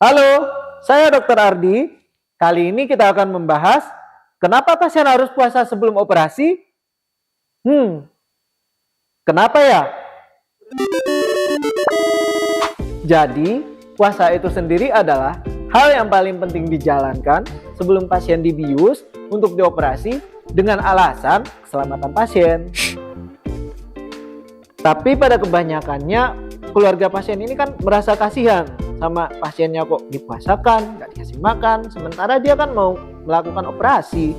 Halo, saya Dr. Ardi. Kali ini kita akan membahas kenapa pasien harus puasa sebelum operasi. Kenapa ya? Jadi, puasa itu sendiri adalah hal yang paling penting dijalankan sebelum pasien dibius untuk dioperasi dengan alasan keselamatan pasien. Tapi pada kebanyakannya, keluarga pasien ini kan merasa kasihan sama pasiennya, kok dipuasakan, nggak dikasih makan, sementara dia kan mau melakukan operasi.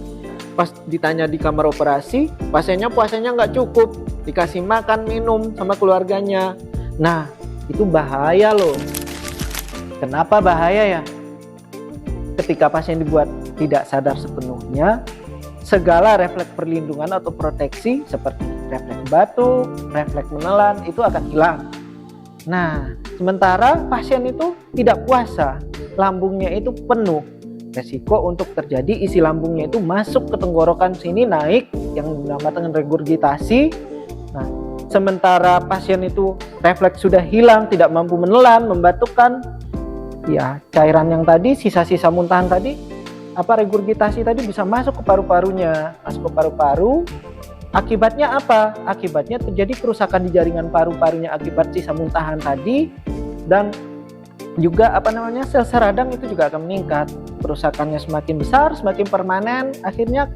Pas ditanya di kamar operasi, pasiennya puasanya nggak cukup, dikasih makan, minum sama keluarganya. Nah, itu bahaya loh. Kenapa bahaya ya? Ketika pasien dibuat tidak sadar sepenuhnya, segala refleks perlindungan atau proteksi seperti refleks batuk, refleks menelan itu akan hilang. Nah, sementara pasien itu tidak puasa, lambungnya itu penuh. Resiko untuk terjadi isi lambungnya itu masuk ke tenggorokan sini naik yang dinamakan regurgitasi. Nah, sementara pasien itu refleks sudah hilang, tidak mampu menelan, membatukkan, ya cairan yang tadi, sisa-sisa muntahan tadi, regurgitasi tadi bisa masuk ke paru-parunya, masuk ke paru-paru. Akibatnya apa? Akibatnya terjadi kerusakan di jaringan paru-parunya akibat sisa muntahan tadi, dan juga sel-sel radang itu juga akan meningkat. Kerusakannya semakin besar, semakin permanen, akhirnya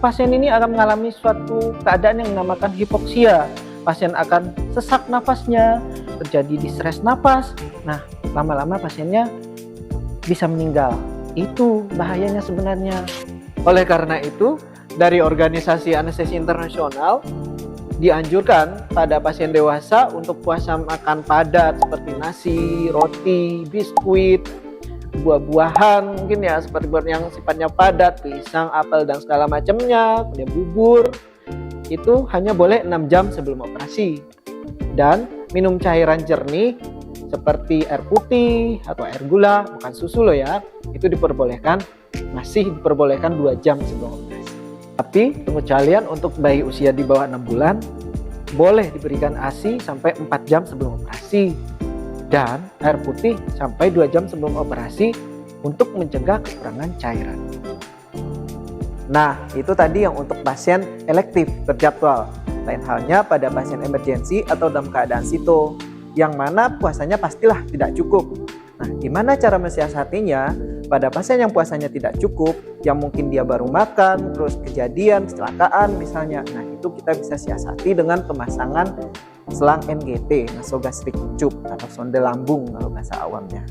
pasien ini akan mengalami suatu keadaan yang dinamakan hipoksia. Pasien akan sesak nafasnya, terjadi distres nafas. Nah, lama-lama pasiennya bisa meninggal. Itu bahayanya sebenarnya. Oleh karena itu, dari Organisasi Anestesi Internasional dianjurkan pada pasien dewasa untuk puasa makan padat seperti nasi, roti, biskuit, buah-buahan mungkin ya, seperti yang sifatnya padat, pisang, apel dan segala macamnya, kemudian bubur. Itu hanya boleh 6 jam sebelum operasi. Dan minum cairan jernih seperti air putih atau air gula, bukan susu loh ya, itu masih diperbolehkan 2 jam sebelum operasi. Tapi pengecualian untuk bayi usia di bawah 6 bulan boleh diberikan ASI sampai 4 jam sebelum operasi dan air putih sampai 2 jam sebelum operasi untuk mencegah kekurangan cairan. Nah, itu tadi yang untuk pasien elektif terjadwal. Lain halnya pada pasien emergensi atau dalam keadaan sito, yang mana puasanya pastilah tidak cukup. Nah, gimana cara mensiasatinya? Pada pasien yang puasanya tidak cukup, yang mungkin dia baru makan, terus kejadian, kecelakaan misalnya. Nah, itu kita bisa siasati dengan pemasangan selang NGT, nasogastric tube atau sonde lambung kalau bahasa awamnya.